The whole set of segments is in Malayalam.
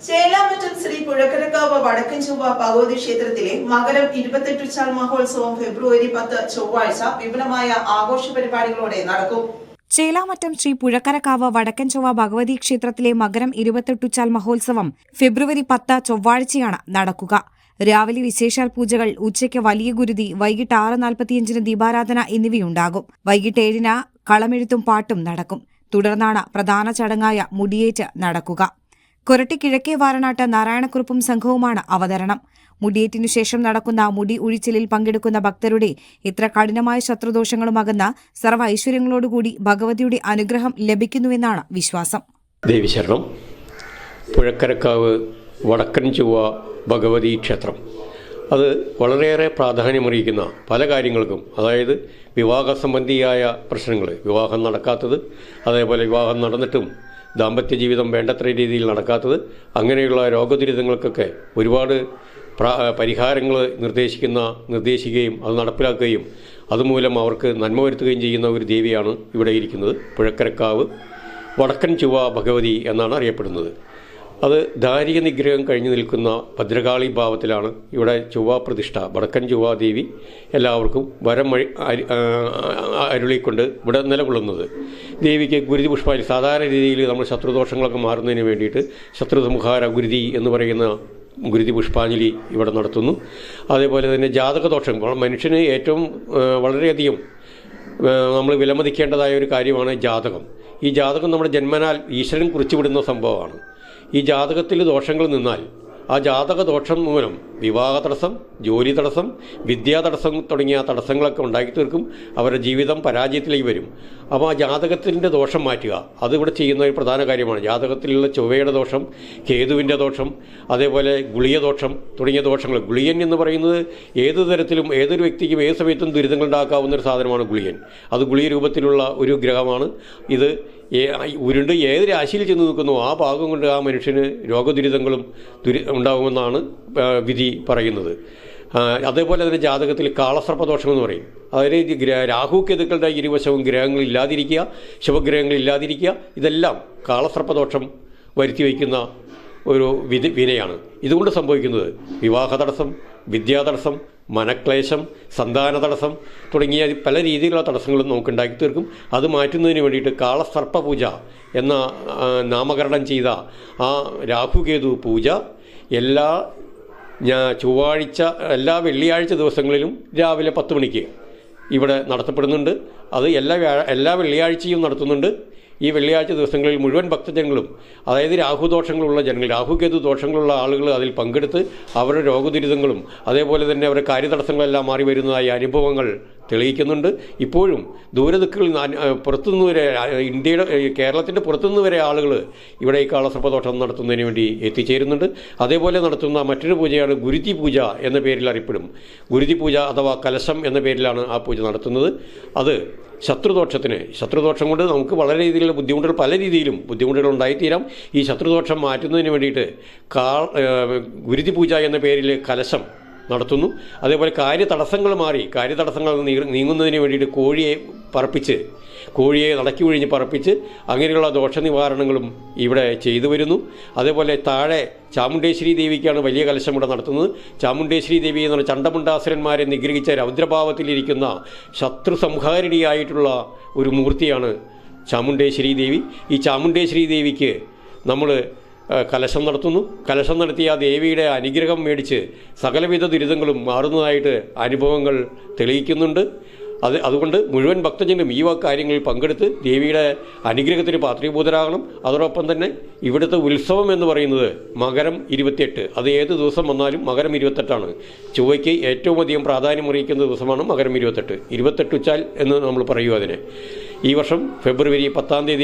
ചേലാമറ്റം ശ്രീ പുഴക്കരക്കാവ് വടക്കൻ ചൊവ്വ ഭഗവതി ക്ഷേത്രത്തിലെ മകരം 28 ചാൽ മഹോത്സവം ഫെബ്രുവരി 10 ചൊവ്വാഴ്ച വിപുലമായ ആഘോഷ പരിപാടികളോടെ നടക്കും. ചേലാമറ്റം ശ്രീ പുഴക്കരക്കാവ് വടക്കൻ ചൊവ്വ ഭഗവതി ക്ഷേത്രത്തിലെ മകരം 28 ചാൽ മഹോത്സവം ഫെബ്രുവരി 10 ചൊവ്വാഴ്ചയാണ് നടക്കുക. രാവിലെ വിശേഷാൽ പൂജകൾ, ഉച്ചയ്ക്ക് വലിയ ഗുരുതി, വൈകിട്ട് 6:45 ദീപാരാധന എന്നിവയുണ്ടാകും. വൈകിട്ട് 7 കളമെഴുത്തും പാട്ടും നടക്കും. തുടർന്നാണ് പ്രധാന ചടങ്ങായ മുടിയേറ്റ് നടക്കുക. കൊരട്ടി കിഴക്കേ വാരണാട്ട് നാരായണക്കുറുപ്പും സംഘവുമാണ് അവതരണം. മുടിയേറ്റിനു ശേഷം നടക്കുന്ന മുടി ഉഴിച്ചിലിൽ പങ്കെടുക്കുന്ന ഭക്തരുടെ ഇത്ര കഠിനമായ ശത്രുദോഷങ്ങളും അകന്ന് സർവ്വ ഐശ്വര്യങ്ങളോടുകൂടി ഭഗവതിയുടെ അനുഗ്രഹം ലഭിക്കുന്നുവെന്നാണ് വിശ്വാസം. ദേവീശരണം പുഴക്കരക്കാവ് വടക്കൻ ചൊവ്വ ഭഗവതി ക്ഷേത്രം അത് വളരെയേറെ പ്രാധാന്യമറിയിക്കുന്ന പല കാര്യങ്ങൾക്കും, അതായത് വിവാഹ സംബന്ധിയായ പ്രശ്നങ്ങൾ, വിവാഹം നടക്കാത്തത്, അതേപോലെ വിവാഹം നടന്നിട്ടും ദാമ്പത്യ ജീവിതം വേണ്ടത്ര രീതിയിൽ നടക്കാത്തത്, അങ്ങനെയുള്ള രോഗദുരിതങ്ങൾക്കൊക്കെ ഒരുപാട് പരിഹാരങ്ങൾ നിർദ്ദേശിക്കുകയും അത് നടപ്പിലാക്കുകയും അതുമൂലം അവർക്ക് നന്മ വരുത്തുകയും ചെയ്യുന്ന ഒരു ദേവിയാണ് ഇവിടെ ഇരിക്കുന്നത്. പുഴക്കരക്കാവ് വടക്കൻ ചൊവ്വ ഭഗവതി എന്നാണ് അറിയപ്പെടുന്നത്. അത് ദാരിക നിഗ്രഹം കഴിഞ്ഞു നിൽക്കുന്ന ഭദ്രകാളി ഭാവത്തിലാണ് ഇവിടെ ചൊവ്വ പ്രതിഷ്ഠ. വടക്കൻ ചൊവ്വ ദേവി എല്ലാവർക്കും വരം അരുളിക്കൊണ്ട് ഇവിടെ നിലകൊള്ളുന്നത്. ദേവിക്ക് ഗുരുതി പുഷ്പാഞ്ജലി, സാധാരണ രീതിയിൽ നമ്മൾ ശത്രുദോഷങ്ങളൊക്കെ മാറുന്നതിന് വേണ്ടിയിട്ട് ശത്രുസംഹാര ഗുരുതി എന്ന് പറയുന്ന ഗുരുതി പുഷ്പാഞ്ജലി ഇവിടെ നടത്തുന്നു. അതേപോലെ തന്നെ ജാതകദോഷം, മനുഷ്യന് ഏറ്റവും വളരെയധികം നമ്മൾ വിലമതിക്കേണ്ടതായ ഒരു കാര്യമാണ് ജാതകം. ഈ ജാതകം നമ്മുടെ ജന്മനാൽ ഈശ്വരൻ കുറിച്ചുവിടുന്ന സംഭവമാണ്. ഈ ജാതകത്തിൽ ദോഷങ്ങൾ നിന്നാൽ ആ ജാതക ദോഷം മൂലം വിവാഹ തടസ്സം, ജോലി തടസ്സം, വിദ്യാ തടസ്സം തുടങ്ങിയ തടസ്സങ്ങളൊക്കെ ഉണ്ടാക്കി തീർക്കും. അവരുടെ ജീവിതം പരാജയത്തിലേക്ക് വരും. അപ്പോൾ ആ ജാതകത്തിൻ്റെ ദോഷം മാറ്റുക, അതിവിടെ ചെയ്യുന്ന ഒരു പ്രധാന കാര്യമാണ്. ജാതകത്തിലുള്ള ചൊവ്വയുടെ ദോഷം, കേതുവിൻ്റെ ദോഷം, അതേപോലെ ഗുളിയ ദോഷം തുടങ്ങിയ ദോഷങ്ങൾ. ഗുളിയൻ എന്ന് പറയുന്നത് ഏത് തരത്തിലും ഏതൊരു വ്യക്തിക്കും ഏത് സമയത്തും ദുരിതങ്ങൾ ഉണ്ടാക്കാവുന്ന ഒരു സാധനമാണ് ഗുളിയൻ. അത് ഗുളിയ രൂപത്തിലുള്ള ഒരു ഗ്രഹമാണ്. ഇത് ഉരുണ്ട് ഏത് രാശിയിൽ ചെന്ന് നിൽക്കുന്നു ആ ഭാഗം കൊണ്ട് ആ മനുഷ്യന് രോഗദുരിതങ്ങളും ഉണ്ടാകുമെന്നാണ് വിധി പറയുന്നത്. അതേപോലെ തന്നെ ജാതകത്തിൽ കാളസർപ്പദോഷം എന്ന് പറയും. അതായത് രാഹു കേതുക്കളുടെ ഇരുവശവും ഗ്രഹങ്ങൾ ഇല്ലാതിരിക്കുക, ശുഭഗ്രഹങ്ങൾ ഇല്ലാതിരിക്കുക, ഇതെല്ലാം കാളസർപ്പദോഷം വരുത്തി വയ്ക്കുന്ന ഒരു വിനയാണ്. ഇതുകൊണ്ട് സംഭവിക്കുന്നത് വിവാഹ തടസ്സം, വിദ്യാ തടസ്സം, മനക്ലേശം, സന്താന തടസ്സം തുടങ്ങിയ പല രീതിയിലുള്ള തടസ്സങ്ങളും നമുക്ക് ഉണ്ടാക്കി തീർക്കും. അത് മാറ്റുന്നതിന് വേണ്ടിയിട്ട് കാളസർപ്പ പൂജ എന്ന നാമകരണം ചെയ്ത ആ രാഹുകേതു പൂജ എല്ലാ വെള്ളിയാഴ്ച ദിവസങ്ങളിലും രാവിലെ 10 മണിക്ക് ഇവിടെ നടത്തപ്പെടുന്നുണ്ട്. അത് എല്ലാ വെള്ളിയാഴ്ചയും നടത്തുന്നുണ്ട്. ഈ വെള്ളിയാഴ്ച ദിവസങ്ങളിൽ മുഴുവൻ ഭക്തജനങ്ങളും, അതായത് രാഹുദോഷങ്ങളുള്ള ജനങ്ങൾ, രാഹുകേതു ദോഷങ്ങളുള്ള ആളുകൾ അതിൽ പങ്കെടുത്ത് അവരുടെ രോഗദുരിതങ്ങളും അതേപോലെ തന്നെ അവരുടെ കാര്യതടസ്സങ്ങളെല്ലാം മാറി വരുന്നതായ അനുഭവങ്ങൾ തെളിയിക്കുന്നുണ്ട്. ഇപ്പോഴും ദൂരദിക്കുകളിൽ പുറത്തുനിന്ന് വരെ, കേരളത്തിൻ്റെ പുറത്തുനിന്ന് വരെ ആളുകൾ ഇവിടെ ഈ കാളസർപ്പദോഷം നടത്തുന്നതിന് വേണ്ടി എത്തിച്ചേരുന്നുണ്ട്. അതേപോലെ നടത്തുന്ന മറ്റൊരു പൂജയാണ് ഗുരുതി പൂജ എന്ന പേരിൽ അറിയപ്പെടും. ഗുരുതി പൂജ അഥവാ കലശം എന്ന പേരിലാണ് ആ പൂജ നടത്തുന്നത്. അത് ശത്രുദോഷം കൊണ്ട് നമുക്ക് വളരെ രീതിയിലുള്ള ബുദ്ധിമുട്ടുകൾ, പല രീതിയിലും ബുദ്ധിമുട്ടുകൾ ഉണ്ടായിത്തീരാം. ഈ ശത്രുദോഷം മാറ്റുന്നതിന് വേണ്ടിയിട്ട് ഗുരുതി പൂജ എന്ന പേരിൽ കലശം നടത്തുന്നു. അതേപോലെ കാര്യതടസ്സങ്ങൾ നീങ്ങുന്നതിന് വേണ്ടിയിട്ട് കോഴിയെ നടക്കി ഒഴിഞ്ഞ് പറപ്പിച്ച് അങ്ങനെയുള്ള ദോഷ നിവാരണങ്ങളും ഇവിടെ ചെയ്തു വരുന്നു. അതേപോലെ താഴെ ചാമുണ്ടേശ്വരി ദേവിക്കാണ് വലിയ കലശം ഇവിടെ നടത്തുന്നത്. ചാമുണ്ടേശ്വരി ദേവി എന്ന് പറഞ്ഞാൽ ചണ്ടമുണ്ടാസുരന്മാരെ നിഗ്രഹിച്ച രൗദ്രഭാവത്തിലിരിക്കുന്ന ശത്രു സംഹാരിണിയായിട്ടുള്ള ഒരു മൂർത്തിയാണ് ചാമുണ്ടേശ്വരി ദേവി. ഈ ചാമുണ്ടേശ്വരി ദേവിക്ക് നമ്മൾ കലശം നടത്തുന്നു. കലശം നടത്തിയ ആ ദേവിയുടെ അനുഗ്രഹം മേടിച്ച് സകലവിധ ദുരിതങ്ങളും മാറുന്നതായിട്ട് അനുഭവങ്ങൾ തെളിയിക്കുന്നുണ്ട്. അതുകൊണ്ട് മുഴുവൻ ഭക്തജനും ഈ കാര്യങ്ങളിൽ പങ്കെടുത്ത് ദേവിയുടെ അനുഗ്രഹത്തിന് പാത്രീഭൂതരാകണം. അതോടൊപ്പം തന്നെ ഇവിടുത്തെ ഉത്സവം എന്ന് പറയുന്നത് മകരം 28. അത് ഏത് ദിവസം വന്നാലും മകരം 28 ചൊവ്വയ്ക്ക് ഏറ്റവും അധികം പ്രാധാന്യം അറിയിക്കുന്ന ദിവസമാണ് മകരം 28 ഉച്ചാൽ എന്ന് നമ്മൾ പറയൂ അതിനെ. ഈ വർഷം ഫെബ്രുവരി 10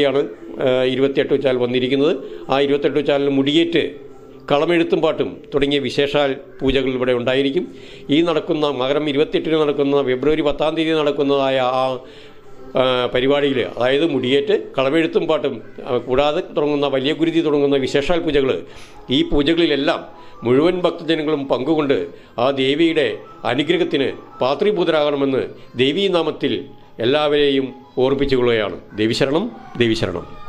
28 ഉച്ചാൽ വന്നിരിക്കുന്നത്. ആ 28 ഉച്ചാലിന് മുടിയേറ്റ്, കളമെഴുത്തും പാട്ടും തുടങ്ങിയ വിശേഷാൽ പൂജകൾ ഇവിടെ ഉണ്ടായിരിക്കും. ഈ നടക്കുന്ന മകരം 28 നടക്കുന്ന ഫെബ്രുവരി 10 നടക്കുന്നതായ ആ പരിപാടിയിൽ, അതായത് മുടിയേറ്റ്, കളമെഴുത്തും പാട്ടും കൂടാതെ തുടങ്ങുന്ന വലിയ ഗുരുതി തുടങ്ങുന്ന വിശേഷാൽ പൂജകൾ, ഈ പൂജകളിലെല്ലാം മുഴുവൻ ഭക്തജനങ്ങളും പങ്കുകൊണ്ട് ആ ദേവിയുടെ അനുഗ്രഹത്തിന് പാത്രീഭൂതരാകണമെന്ന് ദേവീനാമത്തിൽ എല്ലാവരെയും ഓർമ്മിപ്പിച്ചുകൊള്ളുകയാണ്. ദേവീശരണം, ദേവീശരണം.